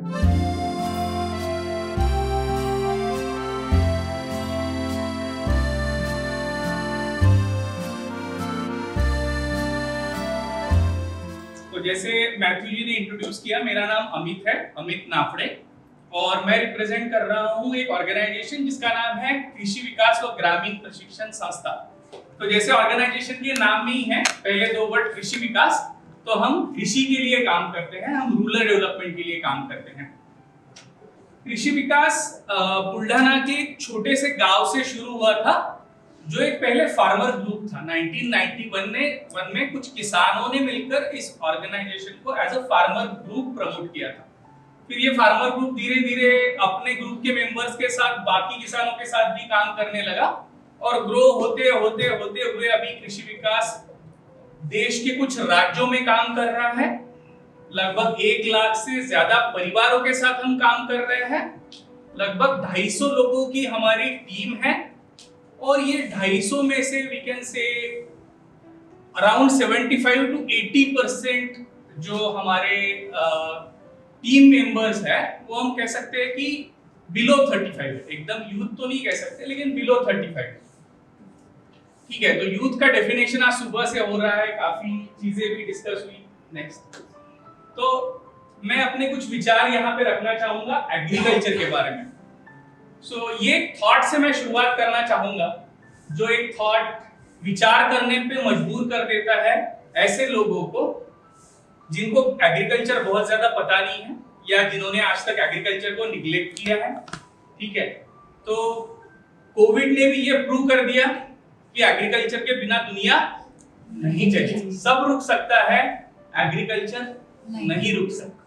तो जैसे मैथ्यू जी ने इंट्रोड्यूस किया, मेरा नाम अमित है, अमित नाफड़े, और मैं रिप्रेजेंट कर रहा हूँ एक ऑर्गेनाइजेशन जिसका नाम है कृषि विकास और ग्रामीण प्रशिक्षण संस्था। तो जैसे ऑर्गेनाइजेशन के नाम में ही है पहले दो वर्ड कृषि विकास, तो हम कृषि के लिए काम करते हैं, हम रूरल डेवलपमेंट के लिए काम करते हैं। कृषि विकास बुल्ढाना के छोटे से गांव से शुरू हुआ था, जो एक पहले फार्मर ग्रुप था। 1991 में कुछ किसानों ने मिलकर इस ऑर्गेनाइजेशन को as a farmer group promote किया था। फिर ये फार्मर ग्रुप धीरे धीरे अपने ग्रुप के मेंबर्स के साथ बाकी किसानों के साथ भी काम करने लगा और ग्रो होते होते होते हुए अभी कृषि विकास देश के कुछ राज्यों में काम कर रहा है। लगभग 1 लाख से ज्यादा परिवारों के साथ हम काम कर रहे हैं। लगभग 250 लोगों की हमारी टीम है और ये 250 में से we can say around 75 to 80% जो हमारे टीम मेंबर्स है वो हम कह सकते हैं कि बिलो 35 है। एकदम यूथ तो नहीं कह सकते, लेकिन बिलो 35। ठीक है, तो यूथ का डेफिनेशन आज सुबह से हो रहा है, काफी चीजें भी डिस्कस हुई। नेक्स्ट, तो मैं अपने कुछ विचार यहाँ पे रखना चाहूंगा एग्रीकल्चर के बारे में। ये थॉट से मैं शुरुआत करना चाहूंगा, जो एक थॉट विचार करने पे मजबूर कर देता है ऐसे लोगों को जिनको एग्रीकल्चर बहुत ज्यादा पता नहीं है या जिन्होंने आज तक एग्रीकल्चर को निग्लेक्ट किया है। ठीक है, तो कोविड ने भी ये प्रूव कर दिया कि एग्रीकल्चर के बिना दुनिया नहीं चलेगी। सब रुक सकता है, एग्रीकल्चर नहीं रुक सकता।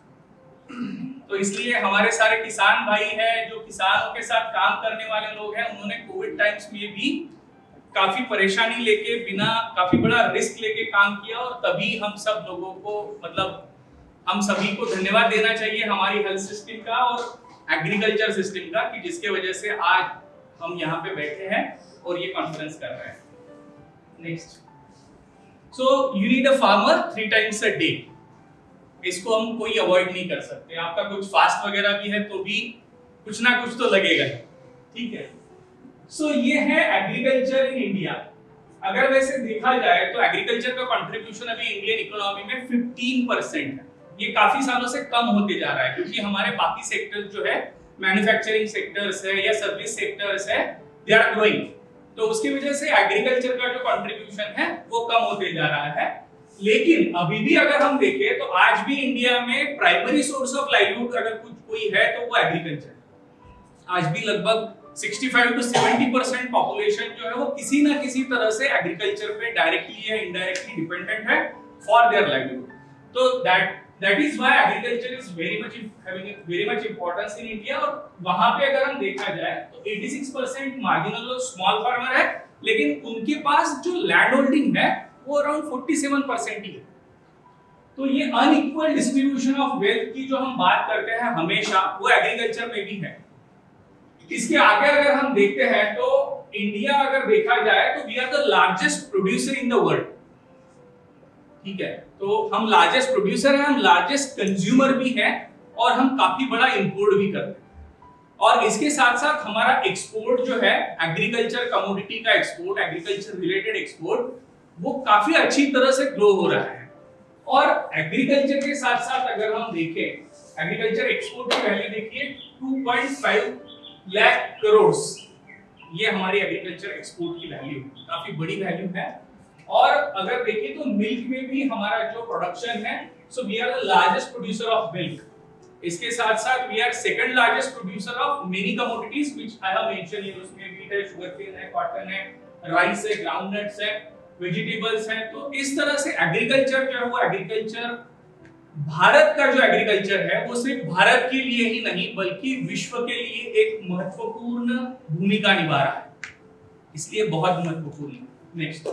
तो इसलिए हमारे सारे किसान भाई हैं जो किसानों के साथ काम करने वाले लोग हैं, उन्होंने कोविड टाइम्स में भी काफी परेशानी लेके, बिना काफी बड़ा रिस्क लेके काम किया और तभी हम सब लोगों को, मतलब हम सभी को धन्यवाद देना चाहिए हमारी हेल्थ सिस्टम का और एग्रीकल्चर सिस्टम का, कि जिसके वजह से आज हम यहाँ पे बैठे हैं और ये कॉन्फ्रेंस कर रहे हैं। Next, so you need a farmer 3 times a day। इसको हम कोई अवॉइड नहीं कर सकते। आपका कुछ फास्ट वगैरह भी है तो भी कुछ ना कुछ तो लगेगा। ठीक है, ये है एग्रीकल्चर इन इंडिया। अगर वैसे देखा जाए तो एग्रीकल्चर का कंट्रीब्यूशन अभी इंडियन इकोनॉमी में 15% है। ये काफी सालों से कम होते जा रहा है क्योंकि हमारे बाकी सेक्टर जो है, मैन्युफैक्चरिंग सेक्टर्स है या सर्विस सेक्टर्स है, दे आर ग्रोइंग। तो उसकी वजह से एग्रीकल्चर का जो कंट्रीब्यूशन है वो कम होते जा रहा है। लेकिन अभी भी अगर हम देखें तो आज भी इंडिया में प्राइमरी सोर्स ऑफ लाइवलीहुड अगर कुछ कोई है तो वो एग्रीकल्चर। आज भी लगभग 65 to 70% पॉपुलेशन जो है वो किसी ना किसी तरह से एग्रीकल्चर पे डायरेक्टली या इनडायरेक्टली डिपेंडेंट है फॉर देयर लाइवलीहुड। तो that is why agriculture is very much importance in India. और वहां पे अगर हम देखा जाए तो 86% मार्जिनल और स्मॉल फार्मर है, लेकिन उनके पास जो लैंड होल्डिंग है वो अराउंड 47% ही है। तो ये अनइक्वल डिस्ट्रीब्यूशन ऑफ वेल्थ की जो हम बात करते हैं हमेशा, वो एग्रीकल्चर में भी है। इसके आगे अगर हम देखते हैं तो इंडिया अगर देखा जाए तो we are the largest producer in the world. ठीक है, तो हम लार्जेस्ट प्रोड्यूसर हैं, हम लार्जेस्ट कंज्यूमर भी हैं और हम काफी बड़ा इंपोर्ट भी करते हैं। और इसके साथ साथ हमारा एक्सपोर्ट जो है, एग्रीकल्चर कमोडिटी का एक्सपोर्ट, एग्रीकल्चर रिलेटेड एक्सपोर्ट, वो काफी अच्छी तरह से ग्रो हो रहा है। और एग्रीकल्चर के साथ साथ अगर हम देखें, एग्रीकल्चर एक्सपोर्ट की वैल्यू देखिए 2.5 लाख करोड़, ये हमारी एग्रीकल्चर एक्सपोर्ट की वैल्यू, काफी बड़ी वैल्यू है। और अगर देखें तो मिल्क में भी हमारा जो प्रोडक्शन है, so we are the largest producer of milk. इसके साथ साथ we are second largest producer of many commodities which I have mention here. उसमें व्हीट है, शुगरकेन है, कॉटन है, राइस है, ग्राउंडनट्स है, वेजिटेबल्स हैं। तो इस तरह से एग्रीकल्चर जो है वो एग्रीकल्चर, भारत का जो एग्रीकल्चर है वो सिर्फ भारत के लिए ही नहीं बल्कि विश्व के लिए एक महत्वपूर्ण भूमिका निभा रहा है, इसलिए बहुत महत्वपूर्ण है। नेक्स्ट,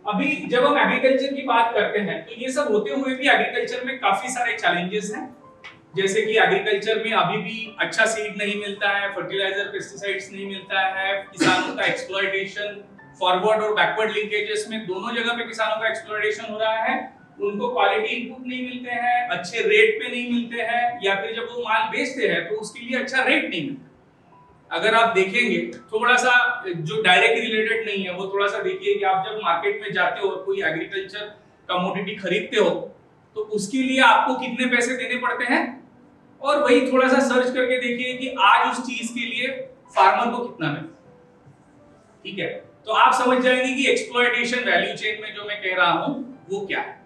अभी जब हम एग्रीकल्चर की बात करते हैं तो ये सब होते हुए भी एग्रीकल्चर में काफी सारे चैलेंजेस हैं। जैसे कि एग्रीकल्चर में अभी भी अच्छा सीड नहीं मिलता है, फर्टिलाइजर, पेस्टिसाइड्स नहीं मिलता है, किसानों का एक्सप्लॉयटेशन, फॉरवर्ड और बैकवर्ड लिंकेजेस में दोनों जगह पे किसानों का एक्सप्लॉयटेशन हो रहा है। उनको क्वालिटी इनपुट नहीं मिलते हैं, अच्छे रेट पे नहीं मिलते हैं, या फिर जब वो माल बेचते हैं तो उसके लिए अच्छा रेट नहीं मिलता। अगर आप देखेंगे थोड़ा सा जो डायरेक्ट रिलेटेड नहीं है वो थोड़ा सा देखिए कि आप जब मार्केट में जाते हो और कोई एग्रीकल्चर कमोडिटी खरीदते हो तो उसके लिए आपको कितने पैसे देने पड़ते हैं, और वही थोड़ा सा सर्च करके देखिए कि आज उस चीज के लिए फार्मर को कितना मिलता है। ठीक है, तो आप समझ जाएंगे कि एक्सप्लॉयटेशन वैल्यू चेन में जो मैं कह रहा हूं वो क्या है।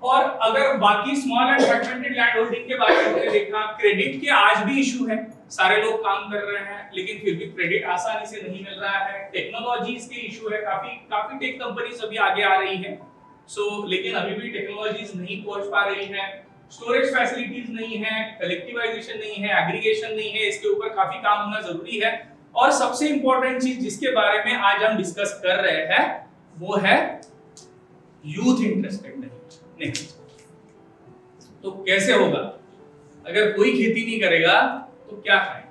और अगर बाकी small and fragmented land holding के बारे में हमने देखा, क्रेडिट के आज भी इशू है, सारे लोग काम कर रहे हैं लेकिन फिर भी क्रेडिट आसानी से नहीं मिल रहा है। टेक्नोलॉजीज के इशू है, काफी टेक कंपनीज अभी आगे आ रही हैं, लेकिन अभी भी टेक्नोलॉजीज नहीं पहुंच पा रही हैं, स्टोरेज फैसिलिटीज नहीं है, कलेक्टिवाइजेशन नहीं है, एग्रीगेशन नहीं है, इसके ऊपर काफी काम होना जरूरी है। और सबसे इंपॉर्टेंट चीज जिसके बारे में आज हम डिस्कस कर रहे हैं वो है यूथ इंटरेस्टेड नहीं। नेक्स्ट, तो कैसे होगा? अगर कोई खेती नहीं करेगा तो क्या खाएं?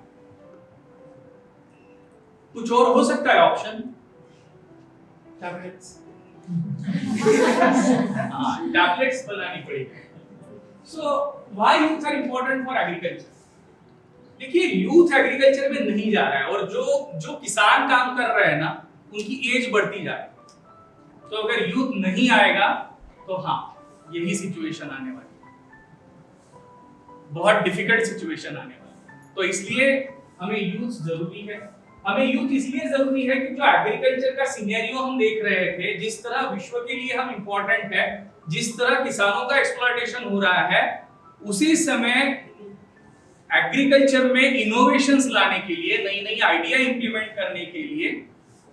कुछ और हो सकता है ऑप्शन, टैबलेट्स। हाँ, टैबलेट्स बनानी पड़ेगी। So why youth are important for agriculture? देखिए, यूथ एग्रीकल्चर में नहीं जा रहा है, और जो किसान काम कर रहे हैं ना उनकी एज बढ़ती जा रही है। तो अगर यूथ नहीं आएगा तो हाँ, यही सिचुएशन आने वाली है, बहुत डिफिकल्ट सिचुएशन आने वाली है। तो इसलिए हमें यूथ जरूरी है। हमें यूथ इसलिए जरूरी है कि जो एग्रीकल्चर का सिनेरियो हम देख रहे थे, जिस तरह विश्व के लिए हम इंपॉर्टेंट है, जिस तरह किसानों का एक्सप्लॉयटेशन हो रहा है, उसी समय एग्रीकल्चर में इनोवेशंस लाने के लिए, नई नई आइडिया इंप्लीमेंट करने के लिए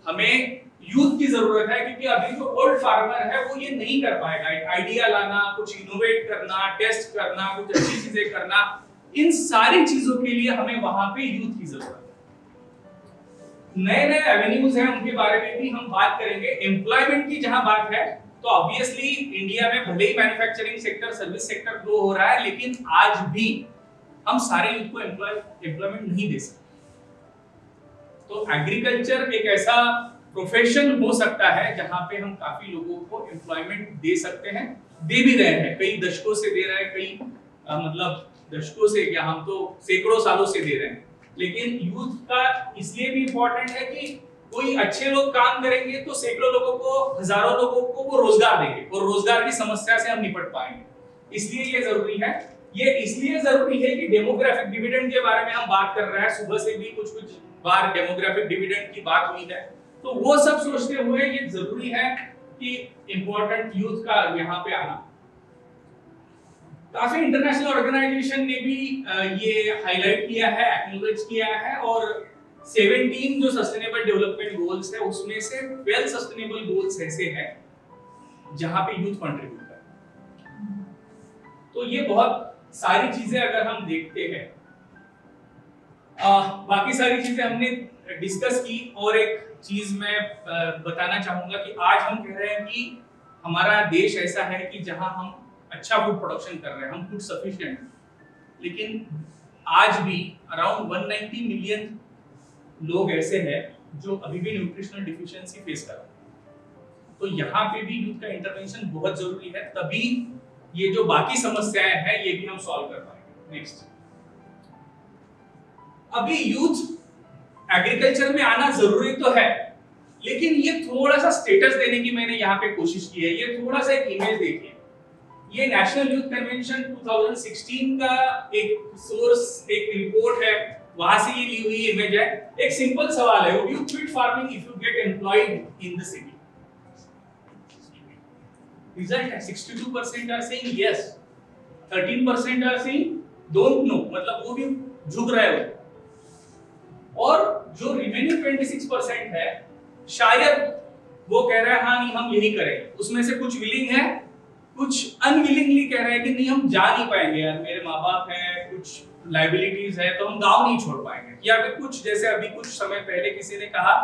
हमें यूथ की जरूरत है। क्योंकि अभी जो ओल्ड फार्मर है वो ये नहीं कर पाएगा। आइडिया लाना, कुछ इनोवेट करना, टेस्ट करना, कुछ अच्छी चीजें करना, इन सारी चीजों के लिए हमें वहां पे यूथ की जरूरत है। नए नए एवेन्यूज हैं, उनके बारे में भी हम बात करेंगे। एम्प्लॉयमेंट की जहां बात है तो ऑब्वियसली इंडिया में भले ही manufacturing sector, service sector grow हो रहा है, लेकिन आज भी हम सारे यूथ को एम्प्लॉयमेंट नहीं दे सकते। तो एग्रीकल्चर एक ऐसा प्रोफेशन हो सकता है जहां पे हम काफी लोगों को एम्प्लॉयमेंट दे सकते हैं, दे भी रहे हैं, कई दशकों से दे रहे हैं, कई मतलब दशकों से क्या, हम तो सैकड़ों सालों से दे रहे हैं। लेकिन यूथ का इसलिए भी इंपॉर्टेंट है कि कोई अच्छे लोग काम करेंगे तो सैकड़ों लोगों को, हजारों लोगों को वो रोजगार देंगे, और रोजगार की समस्या से हम निपट पाएंगे। इसलिए ये जरूरी है। ये इसलिए जरूरी है कि डेमोग्राफिक डिविडेंड के बारे में हम बात कर रहे हैं, सुबह से भी कुछ बार डेमोग्राफिक डिविडेंड की बात हुई है। तो वो सब सोचते हुए ये जरूरी है कि इंपॉर्टेंट यूथ का यहाँ पे आना। काफी इंटरनेशनल ऑर्गेनाइजेशन ने भी ये हाईलाइट किया है, एक्नॉलेज किया है, और 17 जो सस्टेनेबल डेवलपमेंट गोल्स है उसमें से 12 सस्टेनेबल गोल्स ऐसे हैं जहां पे यूथ कंट्रीब्यूट कर। तो ये बहुत सारी चीजें अगर हम देखते हैं, बाकी सारी चीजें हमने डिस्कस की, और एक चीज मैं बताना चाहूंगा कि आज हम कह रहे हैं कि हमारा देश ऐसा है कि जहां हम अच्छा फूड प्रोडक्शन कर रहे हैं, हम फूड सफिशिएंट, लेकिन आज भी अराउंड 190 मिलियन लोग ऐसे हैं जो अभी भी न्यूट्रिशनल डिफिशियंसी फेस कर रहे हैं। तो यहाँ पे भी यूथ का इंटरवेंशन बहुत जरूरी है, तभी ये जो बाकी समस्याएं हैं ये भी हम सॉल्व कर पाएंगे। नेक्स्ट, अभी यूथ एग्रीकल्चर में आना जरूरी तो है, लेकिन ये थोड़ा सा स्टेटस देने की मैंने यहाँ पे कोशिश की है। ये थोड़ा सा एक इमेज देखिए, ये नेशनल यूथ कन्वेंशन 2016 का एक सोर्स, एक रिपोर्ट है, वहां से ये ली हुई इमेज है। एक सिंपल सवाल है, would you quit farming if you get employed in the city? Result है 62% are saying yes, 13% are saying don't know, मतलब वो भी झुक रहे हो, और जो रिमेनिंग 26% है शायद वो कह रहा है हाँ नहीं हम यही करेंगे। उसमें से कुछ विलिंग है, कुछ अनविलिंगली कह रहे हैं कि नहीं हम जा नहीं पाएंगे यार, मेरे माँ बाप हैं, कुछ लाइबिलिटीज है, तो हम गांव नहीं छोड़ पाएंगे। या फिर कुछ, जैसे अभी कुछ समय पहले किसी ने कहा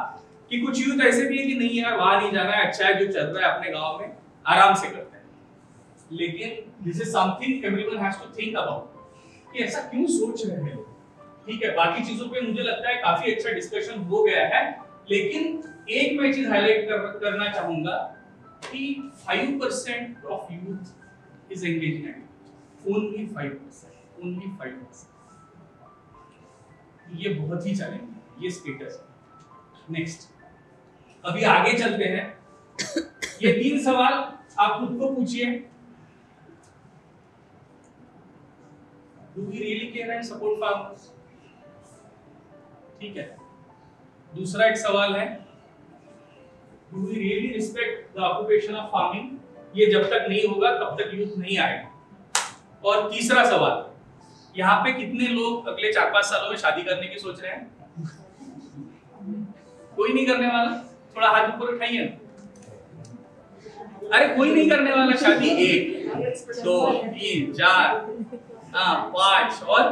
कि कुछ यूथ ऐसे भी है कि नहीं यार वहां नहीं जाना है, अच्छा है जो चल रहा है अपने गांव में आराम से करते हैं। लेकिन this is something everyone has to think about कि ऐसा क्यों सोच रहे हैं। ठीक है, बाकी चीजों पे मुझे लगता है काफी अच्छा डिस्कशन हो गया है, लेकिन एक मैं चीज हाईलाइट करना चाहूंगा 45% of youth is engaged in agriculture. Only 5%. Only 5%. ये बहुत ही चैलेंज है, ये स्टेटस है। नेक्स्ट, अभी आगे चलते हैं। ये 3 सवाल आप खुद को पूछिए। Do we really care and support farmers? ठीक है। दूसरा एक सवाल है, Do we really respect the occupation of farming? ये जब तक नहीं होगा तब तक यूथ नहीं आएगा। और तीसरा सवाल, यहाँ पे कितने लोग अगले 4-5 सालों में शादी करने की सोच रहे हैं? कोई नहीं करने वाला? थोड़ा हाथ ऊपर उठाइए। अरे कोई नहीं करने वाला शादी? 1 2 3 4 5 और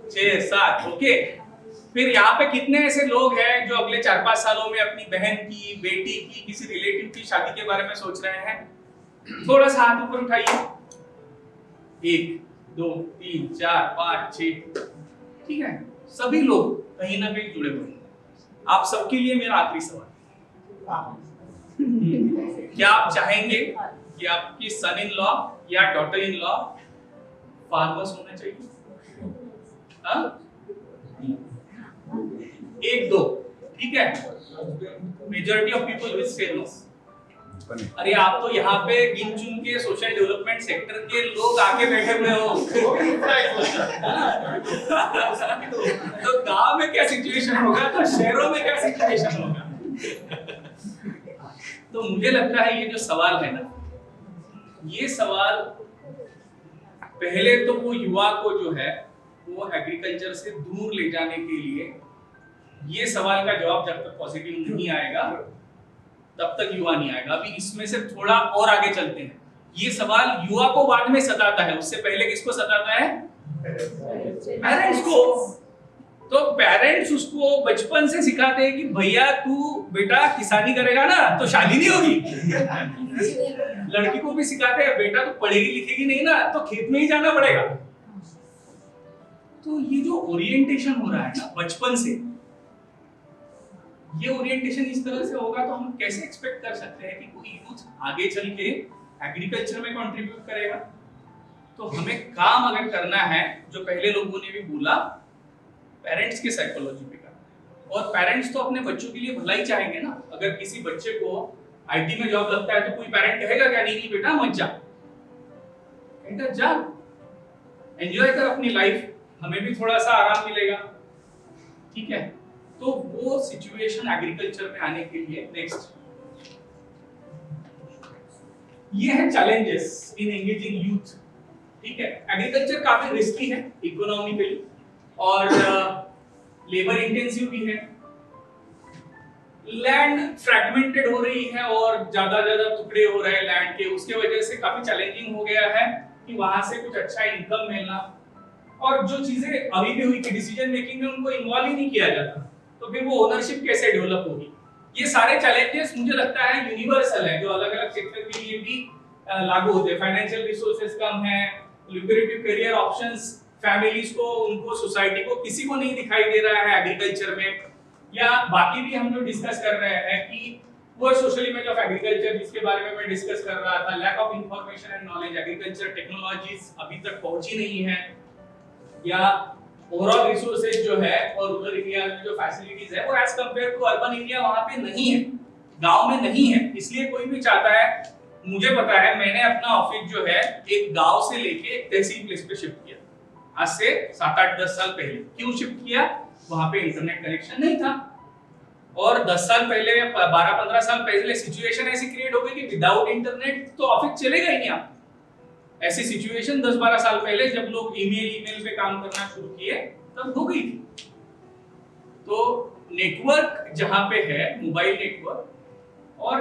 6 7। ओके, फिर यहाँ पे कितने ऐसे लोग हैं जो अगले 4-5 सालों में अपनी बहन की, बेटी की, किसी रिलेटिव की शादी के बारे में सोच रहे हैं? थोड़ा सा हाथ ऊपर उठाइए। 1 2 3 4 5 6। ठीक है, सभी लोग कहीं ना कहीं जुड़े हुए हैं। आप सबके लिए मेरा आखिरी सवाल, क्या आप चाहेंगे कि आपकी सन इन लॉ या डॉटर इन लॉ फार्मर्स होना चाहिए? 1-2, ठीक है। Majority of people will say no. अरे आप तो यहाँ पे गिन चुन के सोशल डेवलपमेंट सेक्टर के लोग आके बैठे हुए हो। तो गांव में क्या सिचुएशन होगा, तो शहरों में क्या सिचुएशन होगा। तो मुझे लगता है ये जो सवाल है ना, ये सवाल पहले तो वो युवा को जो है वो एग्रीकल्चर से दूर ले जाने के लिए, ये सवाल का जवाब जब तक पॉजिटिव नहीं आएगा तब तक युवा नहीं आएगा। अभी इसमें से थोड़ा और आगे चलते हैं। ये सवाल युवा को बाद में सताता है, उससे पहले किसको सताता है? पेरेंट्स को। तो पेरेंट्स उसको बचपन से सिखाते हैं कि भैया तू बेटा किसानी करेगा ना तो शादी नहीं होगी। लड़की को भी सिखाते हैं बेटा तू पढ़ेगी लिखेगी नहीं ना तो खेत में ही जाना पड़ेगा। तो ये जो ओरिएंटेशन हो रहा है ना बचपन से, ये ओरिएंटेशन इस तरह से होगा तो हम कैसे एक्सपेक्ट कर सकते हैं कि कोई यूथ आगे चल के एग्रीकल्चर में कंट्रीब्यूट करेगा? तो हमें काम अगर करना है, जो पहले लोगों ने भी बोला, पेरेंट्स की साइकोलॉजी पे करना है। और पेरेंट्स तो अपने बच्चों के लिए भला ही चाहेंगे ना। अगर किसी बच्चे को आईटी में जॉब लगता है तो कोई पेरेंट कहेगा क्या नहीं नहीं बेटा मत जा, कहता जा एंजॉय कर अपनी लाइफ, हमें भी थोड़ा सा आराम मिलेगा। ठीक है, तो वो सिचुएशन एग्रीकल्चर में आने के लिए नेक्स्ट ये है चैलेंजेस इन एंगेजिंग यूथ। ठीक है, एग्रीकल्चर काफी रिस्की है इकोनॉमिकली और लेबर इंटेंसिव भी है। लैंड फ्रैगमेंटेड हो रही है और ज्यादा टुकड़े हो रहे हैं लैंड के, उसके वजह से काफी चैलेंजिंग हो गया है कि वहां से कुछ अच्छा इनकम मिलना। और जो चीजें अभी भी हुई कि डिसीजन मेकिंग में उनको इन्वॉल्व ही नहीं किया जाता, तो फिर वो ओनरशिप कैसे डेवलप होगी? ये सारे चैलेंजेस मुझे लगता है यूनिवर्सल है, जो अलग अलग सेक्टर के लिए भी लागू होते हैं। फाइनेंशियल रिसोर्सेज कम है, लुक्रेटिव करियर ऑप्शंस फैमिलीज को, उनको, सोसाइटी को, किसी को नहीं दिखाई दे रहा है एग्रीकल्चर में। या बाकी भी हम लोग डिस्कस कर रहे हैं कि poor social image of agriculture, जिसके बारे में मैं डिस्कस कर रहा था, lack of information and knowledge, agriculture technologies अभी तक पहुंची नहीं है, या ओवरऑल रिसोर्सेज जो है और रूरल एरिया में जो फैसिलिटीज है वो as compare to urban area वहां पे नहीं है, गांव में नहीं है। इसलिए कोई भी चाहता है, मुझे पता है मैंने अपना ऑफिस जो है एक गांव से लेके एक तहसील प्लेस पे शिफ्ट किया आज से 7-8-10 साल पहले। क्यों शिफ्ट किया? वहां पे इंटरनेट कनेक्शन नहीं था। और 10 साल पहले, 12-15 साल पहले सिचुएशन ऐसी क्रिएट हो गई कि विदाउट इंटरनेट तो ऑफिस चलेगा ही नहीं। आप ऐसी सिचुएशन 10-12 साल पहले जब लोग ईमेल पे काम करना शुरू किए तब हो गई थी। तो नेटवर्क जहां पे है, मोबाइल नेटवर्क और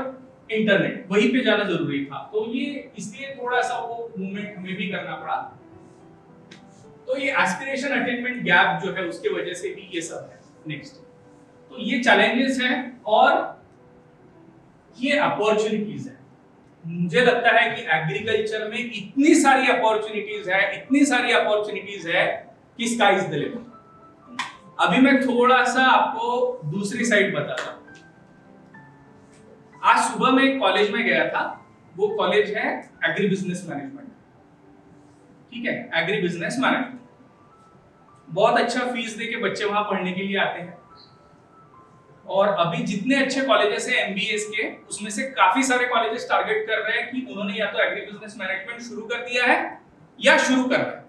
इंटरनेट, वहीं पे जाना जरूरी था। तो ये इसलिए थोड़ा सा वो मूवमेंट हमें भी करना पड़ा। तो ये एस्पिरेशन अटेनमेंट गैप जो है उसके वजह से भी ये सब है। नेक्स्ट, तो ये चैलेंजेस हैं और ये अपॉर्चुनिटीज है। मुझे लगता है कि एग्रीकल्चर में इतनी सारी अपॉर्चुनिटीज है, इतनी सारी अपॉर्चुनिटीज है कि स्काई इज द लिमिट। अभी मैं थोड़ा सा आपको दूसरी साइड बताता हूं। आज सुबह मैं एक कॉलेज में गया था, वो कॉलेज है एग्री बिजनेस मैनेजमेंट, ठीक है, एग्री बिजनेस मैनेजमेंट। बहुत अच्छा फीस दे के बच्चे वहां पढ़ने के लिए आते हैं, और अभी जितने अच्छे कॉलेजेस हैं एमबीएस के, उसमें से काफी सारे कॉलेजेस टारगेट कर रहे हैं कि उन्होंने या तो एग्री बिजनेस मैनेजमेंट शुरू कर दिया है या शुरू कर रहे हैं।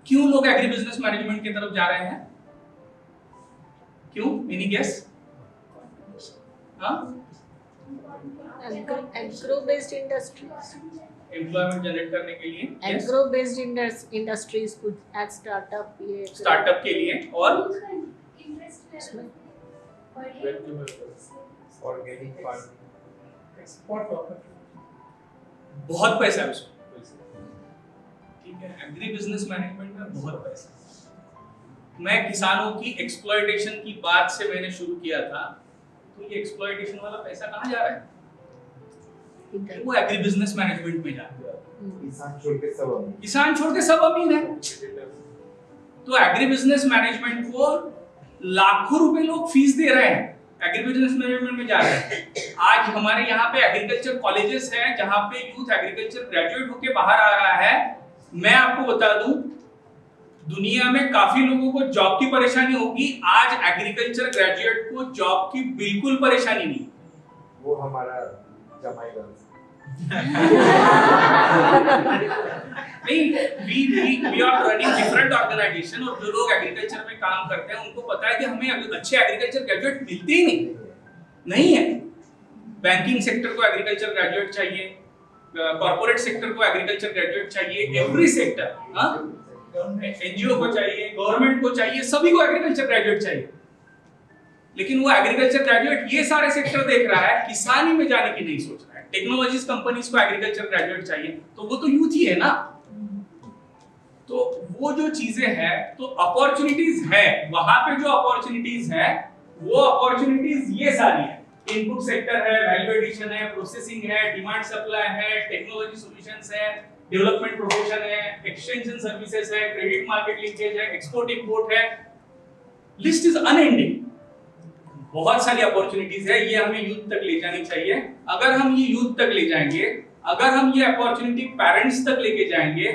क्यों लोग एग्री बिजनेस मैनेजमेंट की तरफ जा रहे हैं? क्यों? Any guess? हाँ, agro based industries, employment generate करने के लिए, एग्रो बेस्ड इंडस्ट्रीज, कुछ एट स्टार्टअप, ये स्टार्टअप के लिए, और ऑर्गेनिक फार्मिंग, बहुत पैसा है उसमें, ठीक है। एग्री बिजनेस मैनेजमेंट में बहुत पैसा है। मैं किसानों की एक्सप्लॉयटेशन की बात से मैंने शुरू किया था, तो ये एक्सप्लॉयटेशन वाला पैसा कहाँ जा रहा है? वो एग्री बिजनेस मैनेजमेंट में जा रहा है। किसान छोड़ के सब अमीर, किसान छोड़ के सब अमीर है। तो एग्री बिजनेस मैनेजमेंट को लाखों रुपए लोग फीस दे रहे हैं, एग्री बिजनेस मैनेजमेंट में जा रहे हैं। आज हमारे यहाँ पे एग्रीकल्चर कॉलेजेस हैं जहाँ पे यूथ एग्रीकल्चर ग्रेजुएट होके बाहर आ रहा है। मैं आपको बता दूं, दुनिया में काफी लोगों को जॉब की परेशानी होगी, आज एग्रीकल्चर ग्रेजुएट को जॉब की बिल्कुल परेशानी नहीं। वो हमारा जमाई नहीं, we are running different organization, और जो लोग एग्रीकल्चर में काम करते हैं उनको पता है कि हमें अच्छे एग्रीकल्चर ग्रेजुएट मिलते ही नहीं है। बैंकिंग सेक्टर को एग्रीकल्चर ग्रेजुएट चाहिए, कॉर्पोरेट सेक्टर को एग्रीकल्चर ग्रेजुएट चाहिए, एवरी सेक्टर, एनजीओ को चाहिए, गवर्नमेंट को चाहिए, सभी को एग्रीकल्चर ग्रेजुएट चाहिए। लेकिन वो एग्रीकल्चर ग्रेजुएट ये सारे सेक्टर देख रहा है, किसानी में जाने की नहीं सोच रहा है। टेक्नोलॉजीज कंपनीज को एग्रीकल्चर ग्रेजुएट चाहिए, तो वो तो यूथ ही है ना। तो वो जो चीजें हैं, तो अपॉर्चुनिटीज है वहां पे, जो अपॉर्चुनिटीज है वो अपॉर्चुनिटीज ये सारी है। इनपुट सेक्टर है, वैल्यू एडिशन है, प्रोसेसिंग है, डिमांड सप्लाई है, टेक्नोलॉजी सॉल्यूशंस है, डेवलपमेंट प्रोफेशन है, एक्सटेंशन सर्विसेज है, क्रेडिट मार्केट लिंकेज है, एक्सपोर्ट इंपोर्ट है, लिस्ट इज अनएंडिंग। बहुत सारी अपॉर्चुनिटीज है, ये हमें यूथ तक ले जानी चाहिए। अगर हम ये यूथ तक ले जाएंगे, अगर हम ये अपॉर्चुनिटी पेरेंट्स तक लेके जाएंगे,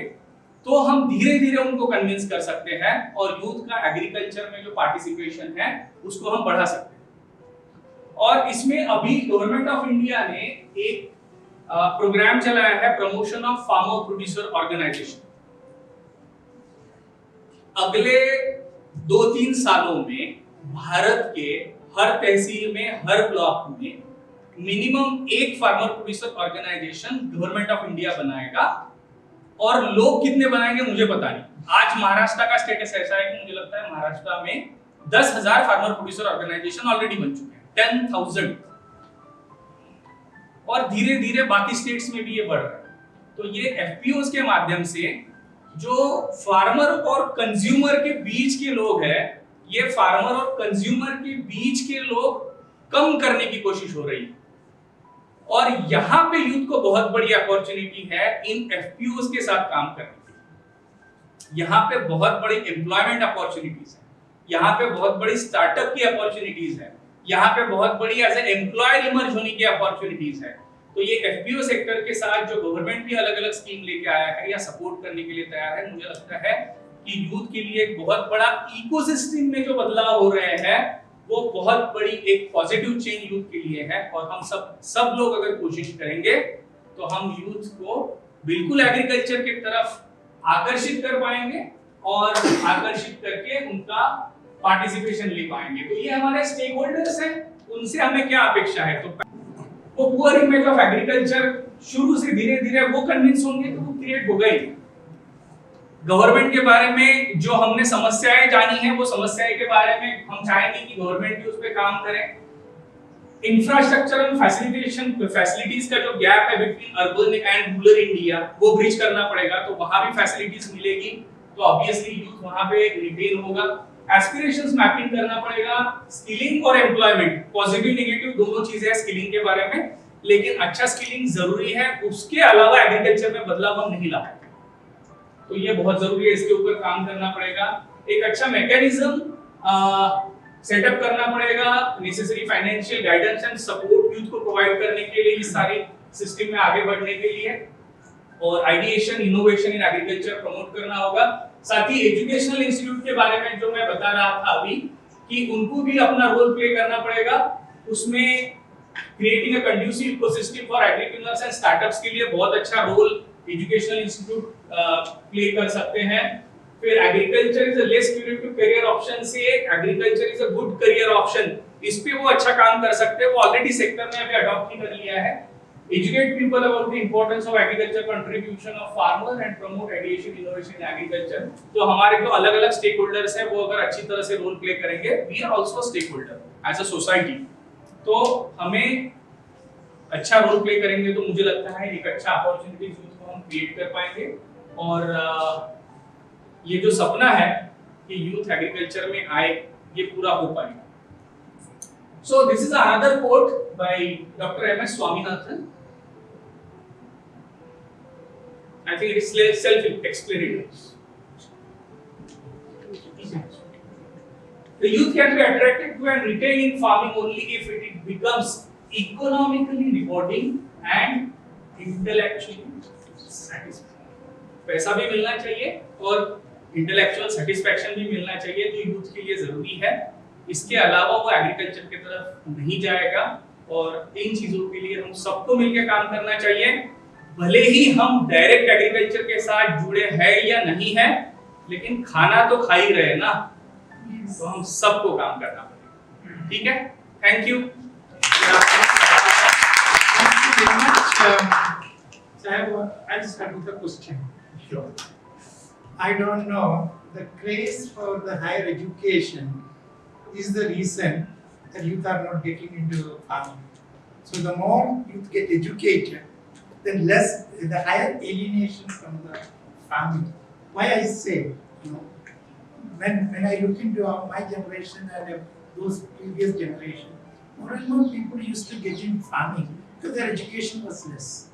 तो हम धीरे धीरे उनको कन्विंस कर सकते हैं और यूथ का एग्रीकल्चर में जो पार्टिसिपेशन है उसको हम बढ़ा सकते हैं। और इसमें अभी गवर्नमेंट ऑफ इंडिया ने एक प्रोग्राम चलाया है, promotion of farmer producer organization. अगले 2-3 सालों में भारत के हर तहसील में, हर ब्लॉक में मिनिमम एक farmer producer organization government of India बनाएगा। और लोग कितने बनाएंगे मुझे पता नहीं। आज महाराष्ट्र का स्टेटस ऐसा है कि मुझे लगता है महाराष्ट्र में 10,000 फार्मर प्रोड्यूसर ऑर्गेनाइजेशन ऑलरेडी बन चुके हैं, 10,000, और धीरे धीरे बाकी स्टेट्स में भी ये बढ़ रहा है। तो ये एफपीओस के माध्यम से जो फार्मर और कंज्यूमर के बीच के लोग हैं, ये फार्मर और कंज्यूमर के बीच के लोग कम करने की कोशिश हो रही है। और यहां पे यूथ को बहुत बड़ी अपॉर्चुनिटी है इन एफपीओस के साथ काम करने की। यहां पे बहुत बड़ी एम्प्लॉयमेंट अपॉर्चुनिटीज है, यहां पे बहुत बड़ी स्टार्टअप की अपॉर्चुनिटीज है, यहाँ पे बहुत बड़ी एज ए एम्प्लॉयर इमर्ज होने की अपॉर्चुनिटीज है। तो ये एफपीओ सेक्टर के साथ जो गवर्नमेंट भी अलग अलग स्कीम लेके आया है या सपोर्ट करने के लिए तैयार है, मुझे लगता है कि यूथ के लिए एक बहुत बड़ा इकोसिस्टम में जो बदलाव हो रहे हैं वो बहुत बड़ी एक पॉजिटिव चेंज यूथ के लिए है। और हम सब लोग अगर कोशिश करेंगे तो हम यूथ को बिल्कुल एग्रीकल्चर की तरफ आकर्षित कर पाएंगे और आकर्षित करके उनका पार्टिसिपेशन ले पाएंगे। तो ये हमारे स्टेक होल्डर्स हैं, उनसे हमें क्या अपेक्षा है? तो वो पुअर इमेज ऑफ एग्रीकल्चर शुरू से धीरे धीरे वो कन्विंस होंगे तो वो क्रिएट हो गई। गवर्नमेंट के बारे में जो हमने समस्याएं जानी है, वो समस्याएं के बारे में हम चाहेंगे कि गवर्नमेंट भी उस पे काम करे। इंफ्रास्ट्रक्चर एंड फैसिलिटीज का जो गैप है between urban and rural India, वो ब्रिज करना पड़ेगा। तो वहां भी फैसिलिटीज मिलेगी तो ऑब्वियसली यूथ वहां पे रिटेन होगा। एस्पिरेशंस मैपिंग करना पड़ेगा, स्किलिंग और एम्प्लॉयमेंट, पॉजिटिव नेगेटिव दोनों चीजें हैं स्किलिंग के बारे में, लेकिन अच्छा स्किलिंग जरूरी है। उसके अलावा एग्रीकल्चर में बदलाव हम नहीं ला पाएंगे, तो ये बहुत जरूरी है, इसके ऊपर काम करना पड़ेगा। एक अच्छा मैकेनिज्म सेटअप करना पड़ेगा, necessary financial guidance and support youth को प्रोवाइड करने के लिए, इस सारी सिस्टम में आगे बढ़ने के लिए, और ideation innovation in agriculture promote करना होगा। साथ ही एजुकेशनल इंस्टीट्यूट के बारे में जो मैं बता रहा था अभी कि उनको भी अपना रोल प्ले करना पड़ेगा, उसमें creating a conducive ecosystem for entrepreneurs and startups के लिए बहुत अच्छा रोल एजुकेशनल इंस्टीट्यूट प्ले कर सकते हैं। फिर agriculture is a less curative career option से agriculture is a good career option, इस पे वो अच्छा काम कर सकते हैं, वो ऑलरेडी सेक्टर में अभी अडॉप्ट ही कर लिया है। Educate people about the importance of agriculture contribution of farmers and promote ideation innovation in agriculture। तो हमारे जो अलग-अलग स्टेक होल्डर्स हैं वो अगर अच्छी तरह से रोल प्ले करेंगे, we are also a stakeholder as a society, तो हमें अच्छा रोल प्ले करेंगे तो मुझे लगता है एक अच्छा अपॉर्चुनिटी यूथ को हम क्रिएट कर पाएंगे, और ये जो सपना है कि यूथ एग्रीकल्चर में आए ये पूरा हो पाएगा। So this is another quote by Dr. M.S. Swaminathan. I think it is self-explanatory. The youth can be attracted to and retained in farming only if it becomes economically rewarding and intellectually satisfying. पैसा भी मिलना चाहिए और intellectual satisfaction भी मिलना चाहिए, जो youth के लिए जरूरी है। इसके अलावा वो एग्रीकल्चर की तरफ नहीं जाएगा, और इन चीजों के लिए हम सबको मिलकर काम करना चाहिए। भले ही हम डायरेक्ट एग्रीकल्चर के साथ जुड़े हैं या नहीं है, लेकिन खाना तो खा ही रहे ना, तो हम सबको काम करना पड़ेगा। ठीक है, thank you. I just have a question. Sure. I don't know, the craze for the higher education is the reason that youth are not getting into farming. So the more youth get educated, then the higher alienation from the family. Why I say, when I look into my generation and those previous generation, more and more people used to get in farming because their education was less.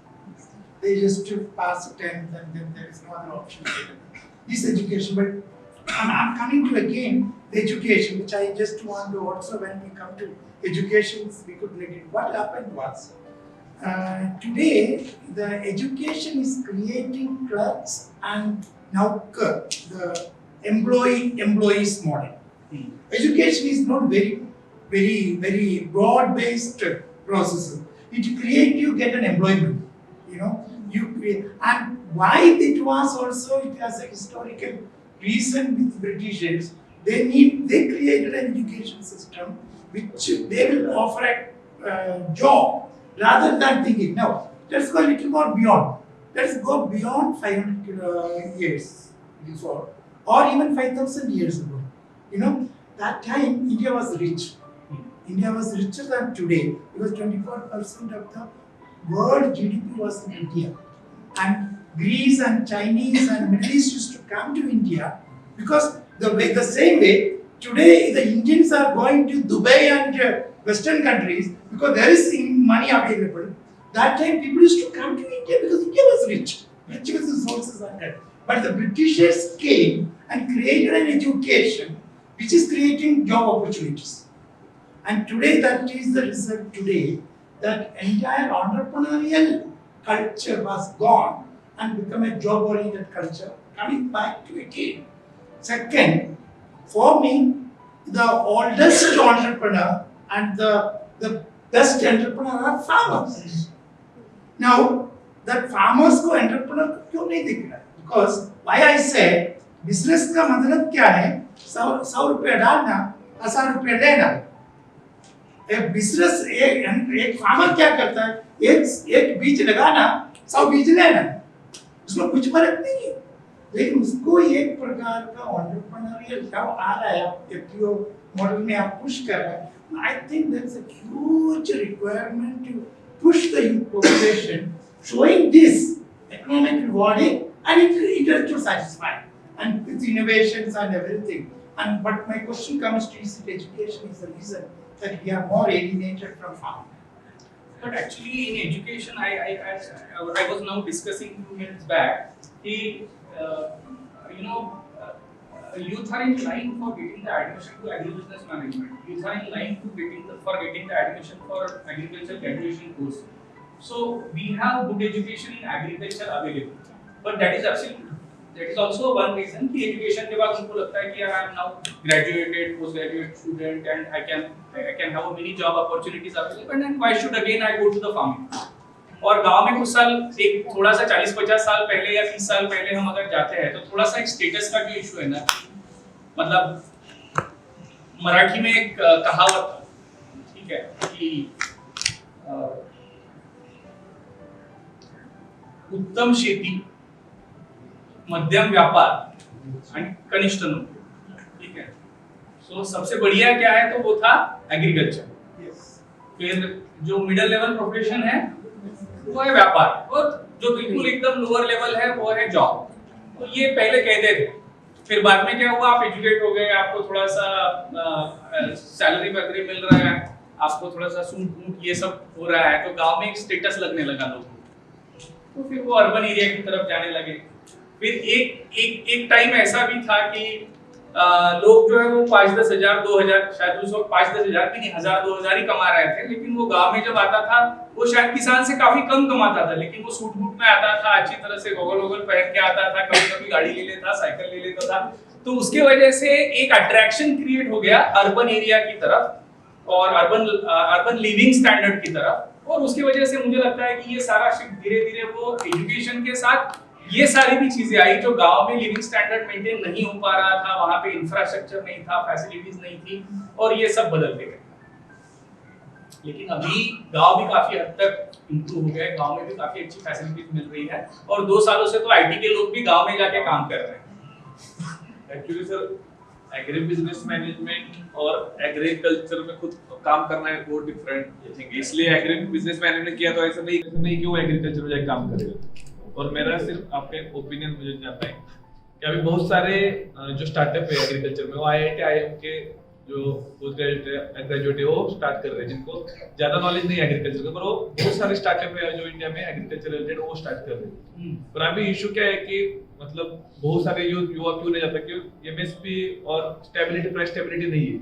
They used to pass 10th and then there is no other option. This education, but I'm coming to again the education, which I just want to also, when we come to education, we could look at what happened was, today the education is creating clerks and now the employees model. Education is not very broad based process. It create, you get an employment, you create, and why it was also, it has a historical reason with Britishers. They created an education system which they will offer a job rather than thinking, no, let's go a little more beyond. Let's go beyond 500 years before, or even 5,000 years ago. That time India was rich. India was richer than today because 24% of the world GDP was in India. And Greece and Chinese and Middle East used to come to India because the same way today the Indians are going to Dubai and Western countries because there is money available. That time people used to come to India because India was rich with resources and that. But the Britishers came and created an education which is creating job opportunities. And today that is the result today, that entire entrepreneurial culture was gone and become a job oriented culture, coming back to again. Second, for me, the oldest entrepreneur and the best entrepreneur are farmers. Now, that farmers को entrepreneur क्यों नहीं दिख रहा है? Because why I say business का मतलब क्या है? 100 रुपया डालना, 1000 रुपया लेना। एक बिजनेस, एक फार्मर क्या करता है? एक बीज लगाना, 100 बीज लेना, उसमें कुछ फर्क नहीं है। लेकिन उसको एक प्रकार का एंटरप्रेन्योरियल लव आ रहा है, आप एफपीओ मॉडल में आप पुश कर रहे हैं। I think there's a huge requirement to push the youth population, showing this economic rewarding and intellectual satisfying, and with innovations and everything. But my question comes to, is it education is the reason that we are more alienated from farming? But actually, in education, I was now discussing 2 minutes back. youth are in line for getting the admission to agribusiness management. Youth are in line to getting the admission for agriculture graduation course. So we have good education in agriculture available. But that is also one reason कि education के बाद उनको लगता है कि I am now graduated, postgraduate student and I can have many job opportunities available and why should again I go to the farming. और गांव में कुछ साल एक थोड़ा सा 40-50 साल पहले या 30 साल पहले हम अगर जाते हैं तो थोड़ा सा एक स्टेटस का जो इशू है ना, मतलब मराठी में एक कहावत ठीक है कि उत्तम शेती, मध्यम व्यापार आणि कनिष्ठ नोकरी, ठीक है। सो सबसे बढ़िया क्या है तो वो था एग्रीकल्चर। फिर जो मिडिल लेवल प्रोफेशन है वो है व्यापार, और जो बिल्कुल एकदम लोअर लेवल है वो है जॉब। तो ये पहले कहते थे, फिर बाद में क्या हुआ, आप एजुकेट हो गए, आपको थोड़ा सा सैलरी वगैरह मिल रहा है, आपको थोड़ा सा सूट बूट ये सब हो रहा है, तो गांव में एक स्टेटस लगने लगा लोगों को, तो फिर वो अर्बन एरिया की तरफ जाने लगे। फिर एक टाइम ऐसा भी था कि लोग जो है वो 5-10 हजार 2,000 शायद उस वक्त 5-10 हजार भी नहीं, 1,000-2,000 ही कमा रहे थे, लेकिन वो गांव में जब आता था वो शायद किसान से काफी कम कमाता था, लेकिन वो सूट बूट में आता था, अच्छी तरह से गोगल वोगल पहन के आता था, कभी कभी गाड़ी ले लेता, साइकिल ले लेता था। तो उसके वजह से एक अट्रैक्शन क्रिएट हो गया अर्बन एरिया की तरफ और अर्बन लिविंग स्टैंडर्ड की तरफ, और उसकी वजह से मुझे लगता है कि ये सारा शिफ्ट धीरे धीरे वो एजुकेशन के साथ ये सारी भी चीजें आई जो गांव में लिविंग स्टैंडर्ड मेंटेन नहीं हो पा रहा था, वहां पे इंफ्रास्ट्रक्चर नहीं था, फैसिलिटीज नहीं थी, और ये सब बदल गए। लेकिन अभी गांव भी काफी हद तक इंप्रूव हो गए, गांव में भी काफी अच्छी फैसिलिटीज मिल रही है, और 2 सालों से तो आईटी के लोग भी गांव में जाके काम कर रहे हैं। Actually sir agri business management और एग्रीकल्चर में खुद काम करना है वो डिफरेंट थिंग, इसलिए एग्री बिजनेस मैनेजमेंट किया तो ऐसा नहीं कि वो एग्रीकल्चर में जाके काम करेगा। और मेरा सिर्फ आपके ओपिनियन मुझे जानना है कि अभी बहुत सारे जो स्टार्टअप है एग्रीकल्चर में वो IIT IIM के जो पोस्ट ग्रेजुएट है वो स्टार्ट कर रहे हैं, जिनको ज्यादा नॉलेज नहीं है एग्रीकल्चर का, पर वो बहुत सारे स्टार्टअप है जो इंडिया में एग्रीकल्चर रिलेटेड वो स्टार्ट कर रहे हैं। पर अभी इशू क्या है कि मतलब बहुत सारे युवा क्यों नहीं जाता, क्यों MSP और स्टेबिलिटी, प्राइस स्टेबिलिटी नहीं है।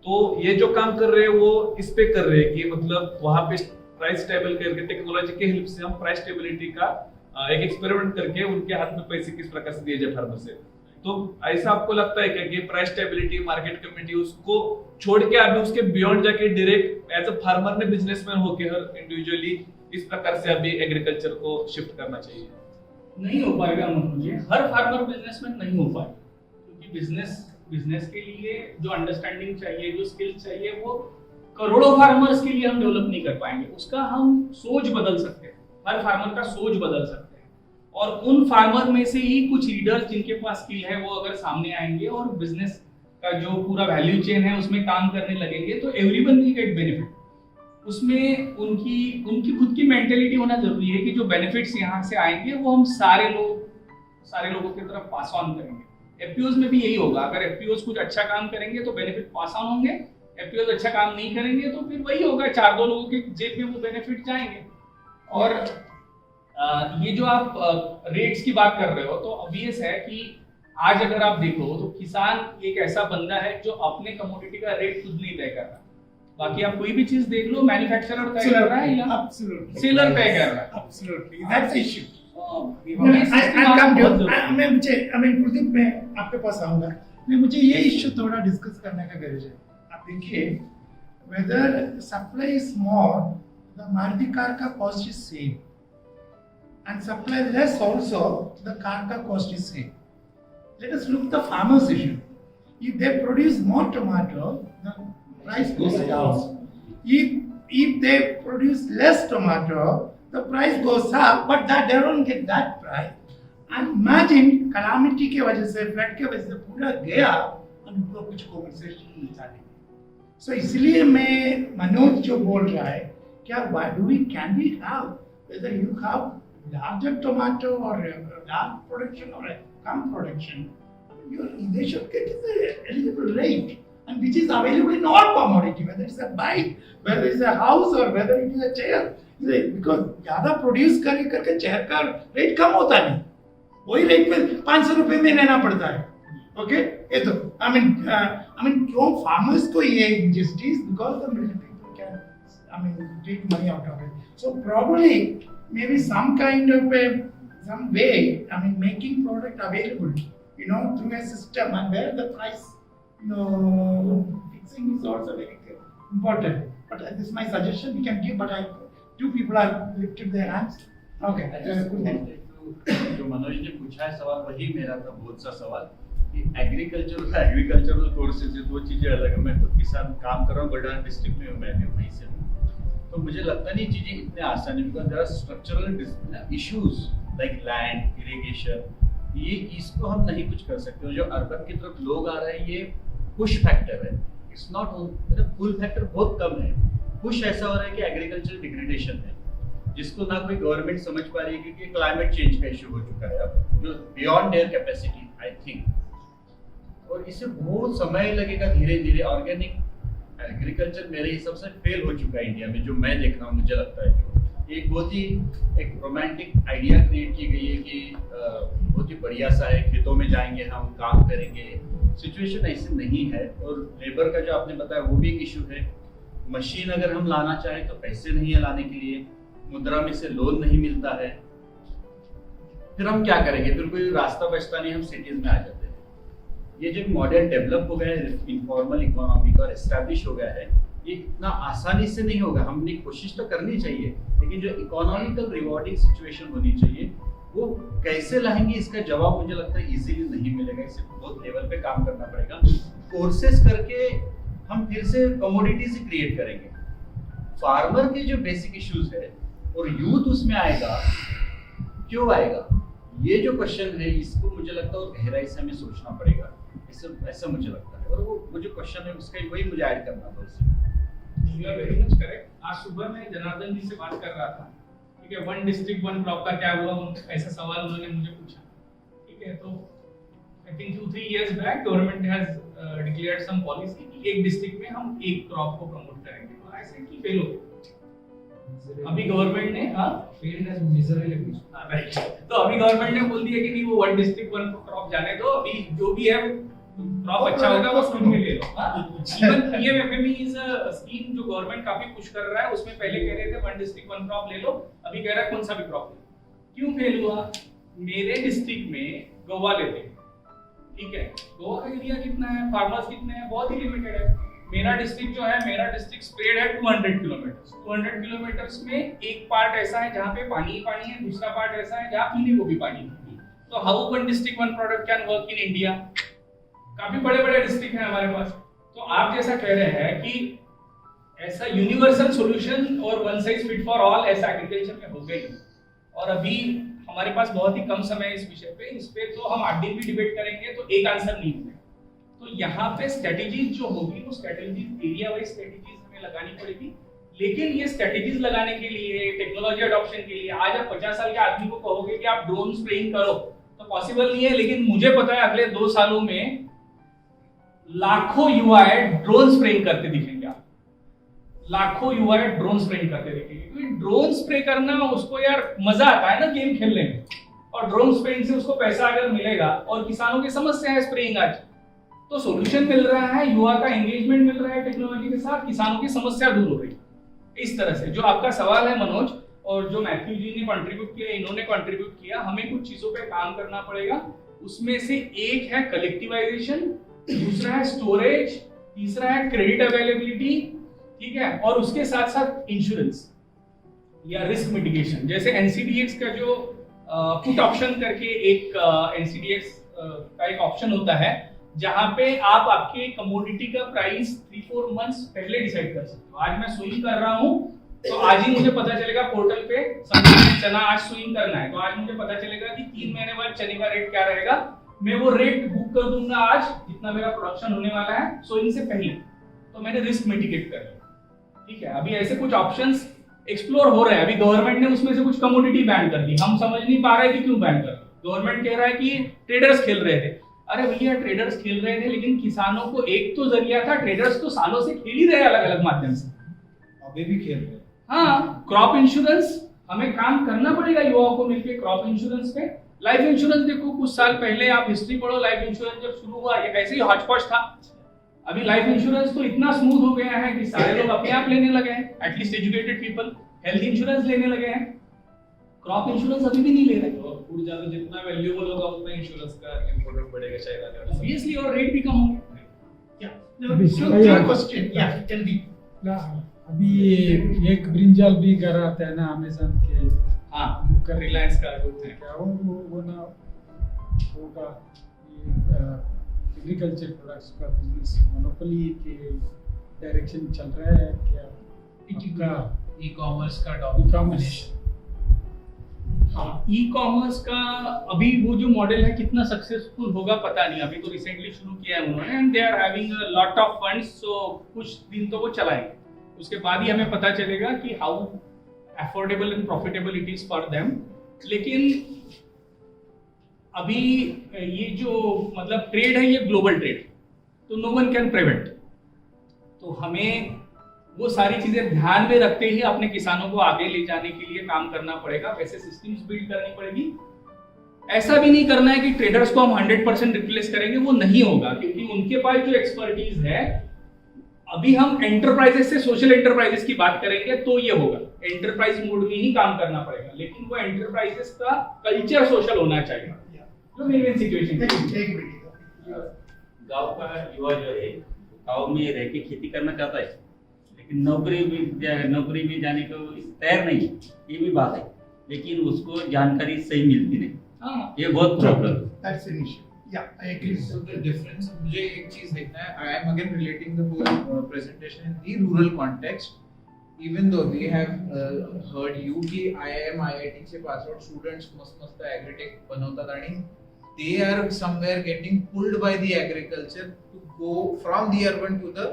तो ये जो काम कर रहे हैं वो इस पे कर रहे हैं कि मतलब वहां पे प्राइस स्टेबल करके टेक्नोलॉजी के हेल्प से हम प्राइस स्टेबिलिटी का एक एक्सपेरिमेंट करके उनके हाथ में पैसे किस प्रकार से दिए जाए फार्मर से। तो ऐसा आपको लगता है क्या कि प्राइस स्टेबिलिटी, मार्केट कम्युनिटी उसको छोड़ के अभी उसके बियॉन्ड जाके डायरेक्ट एज अ फार्मर ने बिजनेसमैन होके हर इंडिविजुअली इस प्रकार से अभी एग्रीकल्चर को शिफ्ट करना चाहिए? नहीं हो पाएगा मुझे, हर फार्मर बिजनेसमैन नहीं हो पाएगा, क्योंकि बिजनेस के लिए जो अंडरस्टैंडिंग चाहिए, जो स्किल्स चाहिए, वो करोड़ों फार्मर्स के लिए हम डेवलप नहीं कर पाएंगे। उसका हम सोच बदल सकते हैं, हर फार्मर का सोच बदल सकते हैं, और उन फार्मर में से ही कुछ लीडर्स जिनके पास स्किल है वो अगर सामने आएंगे और बिजनेस का जो पूरा वैल्यू चेन है उसमें काम करने लगेंगे, तो एवरीवन विल गेट बेनिफिट। उसमें उनकी खुद की मेंटेलिटी होना जरूरी है कि जो बेनिफिट्स यहाँ से आएंगे वो हम सारे लोगों की तरफ पास ऑन करेंगे। एफपीओज में भी यही होगा, अगर एफपीओज कुछ अच्छा काम करेंगे तो बेनिफिट पास ऑन होंगे, एफपीओज अच्छा काम नहीं करेंगे तो फिर वही होगा, 4-2 लोगों के जेब में वो बेनिफिट जाएंगे। और ये जो आप रेट्स की बात कर रहे हो, तो ऑब्वियस है कि आज अगर आप देखो तो किसान एक ऐसा बंदा है जो अपने कमोडिटी का रेट खुद नहीं तय कर रहा। बाकी आप कोई भी चीज देख लो, मैन्युफैक्चरर तय कर रहा है या सेलर तय कर रहा है। Absolutely, that's the issue. Kuldeep, मैं आपके पास आऊंगा, मुझे ये इश्यू थोड़ा डिस्कस करने का गरज है। आप देखिए, whether supply is more, the Maruti car का cost is same, and supply less also, the car ka cost is same. Let us look at the farmers issue. If they produce more tomato, the price goes down. If they produce less tomato, the price goes up, but that they don't get that price. And imagine calamity के वजह से, flood के वजह से पूरा गया, और उनको कुछ compensation मिलता नहीं। So इसलिए मैं मनोज जो बोल रहा है, क्या can we have, whether you have larger tomato or a large production or a come production, they should get the eligible rate, and which is available in all commodity, whether it's a bike, whether it's a house, or whether it is a chair. Because ज़्यादा produce करके chair का rate कम होता नहीं, वही rate में 500 रुपए में लेना पड़ता है, Okay, ये तो I mean क्यों farmers को ये injustice because the middle people can take money out of it. So probably maybe some kind of some way making product available, through a system and where the price fixing is also very important. But this is my suggestion we can give. But two people have lifted their hands. Okay. जो मनोज ने पूछा है सवाल वही मेरा था बहुत सा सवाल कि एग्रीकल्चरल कोर्सेज है, दो चीजें अलग है। मैं खुद के साथ काम कर रहा हूँ, बुलढाना डिस्ट्रिक्ट में मैं भी वहीं से हूँ, तो मुझे लगता नहीं चीजें इतने आसान है because there are structural issues like land irrigation, ये इसको हम नहीं कुछ कर सकते। जो अर्बन की तरफ लोग आ रहे हैं ये पुश फैक्टर है, इट्स नॉट पुल फैक्टर बहुत कम है। पुश ऐसा हो रहा है कि एग्रीकल्चर डिग्रेडेशन है जिसको ना कोई गवर्नमेंट समझ पा रही है क्योंकि क्लाइमेट चेंज का इशू हो चुका है अब जो beyond their capacity I think, और इसे बहुत समय लगेगा धीरे धीरे। ऑर्गेनिक एग्रीकल्चर मेरे हिसाब से फेल हो चुका है इंडिया में, जो मैं देख रहा हूँ मुझे लगता है। जो एक बहुत ही एक रोमांटिक आइडिया क्रिएट की गई है कि बहुत ही बढ़िया सा है, खेतों में जाएंगे हम काम करेंगे, सिचुएशन ऐसी नहीं है। और लेबर का जो आपने बताया वो भी एक इशू है। मशीन अगर हम लाना चाहें तो पैसे नहीं है लाने के लिए, मुद्रा में से लोन नहीं मिलता है, फिर हम क्या करेंगे? फिर कोई रास्ता बचता नहीं, हम सिटीज में आ जाते हैं। ये जो मॉडल डेवलप हो गया है इनफॉर्मल इकोनॉमी का और एस्टैब्लिश हो गया है, ये इतना आसानी से नहीं होगा। हमने कोशिश तो करनी चाहिए, लेकिन जो इकोनॉमिकल रिवॉर्डिंग सिचुएशन होनी चाहिए वो कैसे लाएंगे इसका जवाब मुझे लगता है इजीली नहीं मिलेगा। इसे बहुत लेवल पे काम करना पड़ेगा। कोर्सेज करके हम फिर से कमोडिटीज ही क्रिएट करेंगे। फार्मर के जो बेसिक इश्यूज है और यूथ उसमें आएगा, क्यों आएगा? ये जो क्वेश्चन है इसको मुझे लगता है और गहराई से हमें सोचना पड़ेगा, ऐसा मुझे लगता है। और वो जो क्वेश्चन है उसका वही मुझे ऐड करना था उसमें। You are very much correct. आज सुबह मैं जनार्दन जी से बात कर रहा था, ठीक है, वन डिस्ट्रिक्ट वन क्रॉप का क्या हुआ, ऐसा सवाल उन्होंने मुझे पूछा, ठीक है। तो I think 2-3 years back government has declared some policy कि एक डिस्ट्रिक्ट में हम एक क्रॉप को प्रमोट करेंगे, तो ऐसे कि फेल हो गया। अभी गवर्नमेंट ने राइट, तो अभी गवर्नमेंट ने बोल दिया कि नहीं वो वन डिस्ट्रिक्ट वन क्रॉप जाने दो, अभी जो भी है क्रॉप अच्छा होगा वो फ्रूट में ले लो। Even PMFME is a scheme जो गवर्नमेंट काफी पुश कर रहा है। उसमें पहले कह रहे थे वन डिस्ट्रिक्ट वन क्रॉप ले लो, अभी कह रहा है कौन सा भी क्रॉप ले। क्यों फेल हुआ? मेरे डिस्ट्रिक्ट में गोवा लेते हैं, ठीक है, गोवा का एरिया कितना है, फार्मर्स कितने हैं, बहुत ही लिमिटेड है। मेरा डिस्ट्रिक्ट जो है, मेरा डिस्ट्रिक्ट स्प्रेड है 200 किलोमीटर। 200 किलोमीटर्स में एक पार्ट ऐसा है जहाँ पे पानी ही पानी है, दूसरा पार्ट ऐसा है जहाँ पीने को भी पानी नहीं है। तो how one district one product can work in India? काफी बड़े बड़े डिस्ट्रिक्ट हैं हमारे पास। तो आप जैसा कह रहे हैं कि ऐसा यूनिवर्सल सॉल्यूशन और one size fit for all ऐसा एग्रीकल्चर में हो गई, और अभी हमारे पास बहुत ही कम समय है इस विषय पे। इस पे तो हम 8 दिन भी डिबेट करेंगे तो एक आंसर नहीं होगा। तो यहाँ पे स्ट्रेटेजीज जो होगी वो स्ट्रेटेजीज एरिया वाइज स्ट्रेटेजीज हमें लगानी पड़ेगी। लेकिन ये स्ट्रेटेजीज लगाने के लिए, टेक्नोलॉजी अडॉप्शन के लिए, आज आप 50 साल के आदमी को कहोगे कि आप ड्रोन स्प्रेइंग करो तो पॉसिबल नहीं है। लेकिन मुझे पता है अगले 2 सालों में लाखों युवा ड्रोन स्प्रेइंग करते दिखेंगे। आप लाखों युवा ड्रोन स्प्रेइंग करते दिखेंगे, क्योंकि ड्रोन स्प्रे करना उसको यार मजा आता है ना गेम खेलने में, और ड्रोन स्प्रेइंग से उसको पैसा अगर मिलेगा और किसानों की समस्या है स्प्रेइंग आज, तो सॉल्यूशन मिल रहा है, युवा का एंगेजमेंट मिल रहा है टेक्नोलॉजी के साथ, किसानों की समस्या दूर हो रही है। इस तरह से जो आपका सवाल है मनोज, और जो मैथ्यू जी ने कंट्रीब्यूट किया, इन्होंने कंट्रीब्यूट किया, हमें कुछ चीजों पे काम करना पड़ेगा। उसमें से एक है कलेक्टिवाइजेशन, दूसरा है स्टोरेज, तीसरा है क्रेडिट अवेलेबिलिटी, ठीक है, और उसके साथ साथ इंश्योरेंस या रिस्क मिटिगेशन। जैसे एनसीडीएक्स का जो पुट ऑप्शन करके एक एनसीडीएक्स का एक ऑप्शन होता है जहां पे आप आपके कमोडिटी का प्राइस 3-4 मंथ्स पहले डिसाइड कर सकते हो। आज मैं स्विंग कर रहा हूं तो आज ही मुझे पता चलेगा पोर्टल पे, समझिए चना आज स्विंग करना है तो आज मुझे पता चलेगा कि 3 महीने बाद चने का रेट क्या रहेगा। मैं वो रेट बुक कर दूंगा आज जितना मेरा प्रोडक्शन होने वाला है सोइंग से पहले, तो मैंने रिस्क मिटिगेट कर लिया। ठीक है, अभी ऐसे कुछ ऑप्शंस एक्सप्लोर हो रहे हैं। अभी गवर्नमेंट ने उसमें से कुछ कमोडिटी बैन कर दी, हम समझ नहीं पा रहे कि क्यों बैन कर दी। गवर्नमेंट कह रहा है कि ट्रेडर्स खेल रहे थे। अरे भैया ट्रेडर्स खेल रहे थे, लेकिन किसानों को एक तो जरिया था, ट्रेडर्स तो सालों से खेल ही रहे अलग अलग माध्यम से, अभी भी खेल रहे हैं। हाँ, क्रॉप इंश्योरेंस हमें काम करना पड़ेगा युवाओं को मिलकर क्रॉप इंश्योरेंस पे, लाइफ इंश्योरेंस देखो, कुछ साल पहले आप हिस्ट्री पढ़ो, लाइफ इंश्योरेंस जब शुरू हुआ ये ऐसे ही हॉचपॉच था। अभी लाइफ इंश्योरेंस तो इतना स्मूथ हो गया है कि सारे लोग अपने आप लेने लगे हैं, at least educated people. Health insurance लेने लगे हैं, क्रॉप इंश्योरेंस अभी भी नहीं ले रहे। और फूड ज्यादा जितना वैल्यूएबल होगा उतना इंश्योरेंस का इम्पोर्टेंस बढ़ेगा शायद आने वाले समय में। ऑब्वियसली, और रेट भी कम होंगे। Question, yeah, tell me. अभी एक ब्रिंजल भी घर आता है ना अमेज़न के, हाँ, रिलायंस का जो है। क्या वो ना होगा एग्रीकल्चर प्रोडक्ट्स का बिजनेस मोनोपोली के डायरेक्शन चल रहा है क्या? ई कॉमर्स का ई कॉमर्स, हाँ, ई कॉमर्स का अभी वो जो मॉडल है कितना सक्सेसफुल होगा पता नहीं। अभी तो रिसेंटली शुरू किया है उन्होंने, and they are having a lot of funds, so कुछ दिन तो वो चलाएंगे, उसके बाद ही हमें पता चलेगा कि how affordable and profitable it is for them. लेकिन अभी ये जो मतलब ट्रेड है, ये ग्लोबल ट्रेड, तो नो वन कैन प्रिवेंट। तो हमें वो सारी चीजें ध्यान में रखते ही अपने किसानों को आगे ले जाने के लिए काम करना पड़ेगा, वैसे सिस्टम्स बिल्ड करनी पड़ेगी। ऐसा भी नहीं करना है कि ट्रेडर्स को हम 100% रिप्लेस करेंगे, वो नहीं होगा, क्योंकि उनके पास जो एक्सपर्टीज है, अभी हम एंटरप्राइजेस से सोशल एंटरप्राइजेस की बात करेंगे तो ये होगा, एंटरप्राइज मोड में ही काम करना पड़ेगा, लेकिन वो एंटरप्राइजेस का कल्चर सोशल होना चाहिए। जो मेन सिचुएशन गांव का युवा जो है गांव में रह के खेती करना चाहता है, लेकिन नौकरी में जाने को तैयार नहीं है, ये भी बात है, लेकिन उसको जानकारी सही मिलती नहीं। हाँ, ये बहुत problem. That's an issue. Yeah, I agree. So the difference, मुझे एक चीज देखना है. I am again relating the whole presentation in the rural context. Even though we have heard you कि IIM, IIT से pass out students मस्त agritech बनवतात आणि they are somewhere getting pulled by the agriculture to go from the urban to the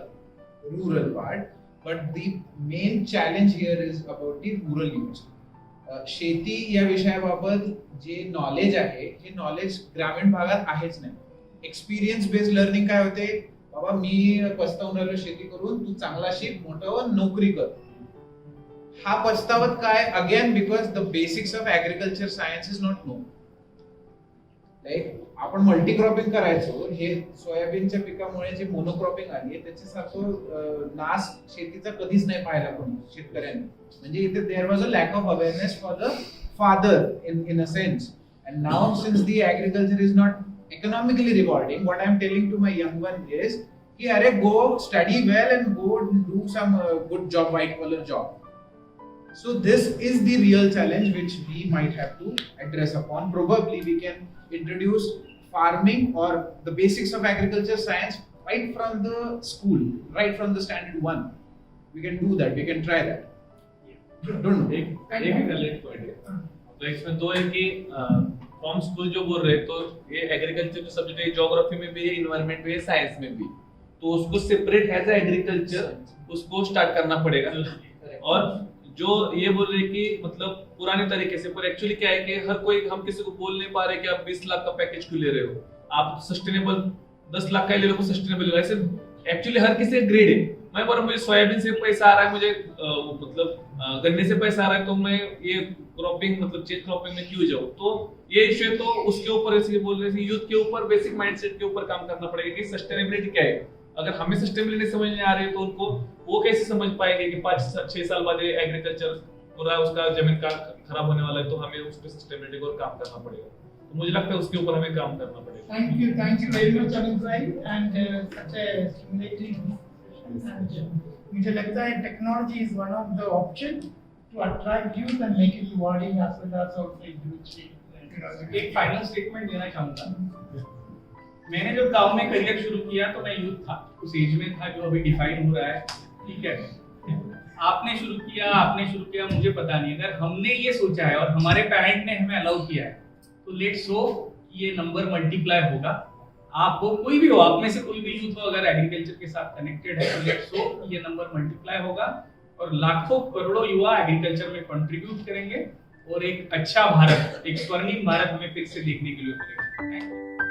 rural part. But the main challenge here is about the rural youth. शेती या विषयाबाबत जे knowledge आहे हे knowledge ग्रामीण भागात आहेच नाही. एक्सपिरियन्स बेस्ड लर्निंग काय होते, बाबा मी पस्तावून राहिलो शेती करून, तू चांगला शिक, मोठा हो, नोकरी कर. हा पस्तावत काय, again because the basics of agriculture science is not know. Like आपण मल्टीक्रॉपिंग करायचो, हे सोयाबीनच्या पिकामुळे जे मोनोक्रॉपिंग आली त्याच्यासारखं नाश शेतीचा कधीच नाही पाहायला कोणी शेतकऱ्यांनी. म्हणजे इथे there was a lack of awareness for the father in a sense, and now since the agriculture is not economically rewarding, what I am telling to my young one is कि अरे go study well and go do some good job, white collar job. So this is the real challenge which we might have to address upon. Probably we can introduce farming or the basics of agriculture science right from the school, right from the standard 1. We can do that, we can try that. Don't know. एक valid point है। तो इसमें दो है कि from school जो बोल रहे, तो ये एग्रीकल्चर जो सब्जेक्ट है, ज्योग्राफी में भी है, इन्वायरमेंट में है, साइंस में भी, तो उसको सेपरेट एज एग्रीकल्चर उसको स्टार्ट करना पड़ेगा। और जो ये बोल रहे कि मतलब पुराने तरीके से, पर एक्चुअली क्या है कि हर कोई, हम किसी को बोल नहीं पा रहे कि आप 20 लाख का पैकेज क्यों ले रहे हो, आप सस्टेनेबल 10 लाख का ले लो, सस्टेनेबल। ऐसे एक्चुअली हर किसी का ग्रेड है। मैं बोल रहा मुझे सोयाबीन से पैसा आ रहा है, मुझे मतलब गन्ने से पैसा आ रहा है, तो मैं ये क्रॉपिंग मतलब चेंज क्रॉपिंग में क्यों जाऊं। तो ये इश्यू है, तो उसके ऊपर ऐसे बोल रहे थे, यूथ के ऊपर बेसिक माइंडसेट के ऊपर काम करना पड़ेगा कि सस्टेनेबिलिटी क्या है। अगर हमें सस्टेनेबिलिटी समझ नहीं आ रही है तो उनको वो कैसे समझ पाएंगे कि 5-6 साल बाद एग्रीकल्चर पूरा उसका जमीन का खराब होने वाला है, तो हमें उस पर सस्टेनेबिलिटी को काम करना पड़ेगा। तो मुझे लगता है उसके ऊपर हमें काम करना पड़ेगा। Thank you very much Anil bhai, and such a stimulating discussion. मुझे लगता है technology is one of the option to attract youth and make it rewarding as well as also individually. एक फाइनल स्टेटमेंट देना चाहूंगा। मैंने जब गांव में करियर शुरू किया तो मैं यूथ था, उस एज में था जो अभी डिफाइन हो रहा है, ठीक है। आपने शुरू किया मुझे पता नहीं, अगर हमने ये सोचा है और हमारे पेरेंट ने हमें अलाउ किया है, तो लेट्स होप ये नंबर मल्टीप्लाई होगा। आप वो कोई भी हो, आप में से कोई भी यूथ हो अगर एग्रीकल्चर के साथ कनेक्टेड है, तो लेट्स होप ये नंबर मल्टीप्लाई होगा और लाखों करोड़ों युवा एग्रीकल्चर में कंट्रीब्यूट करेंगे और एक अच्छा भारत, एक स्वर्णिम भारत हमें फिर से देखने के लिए मिलेगा।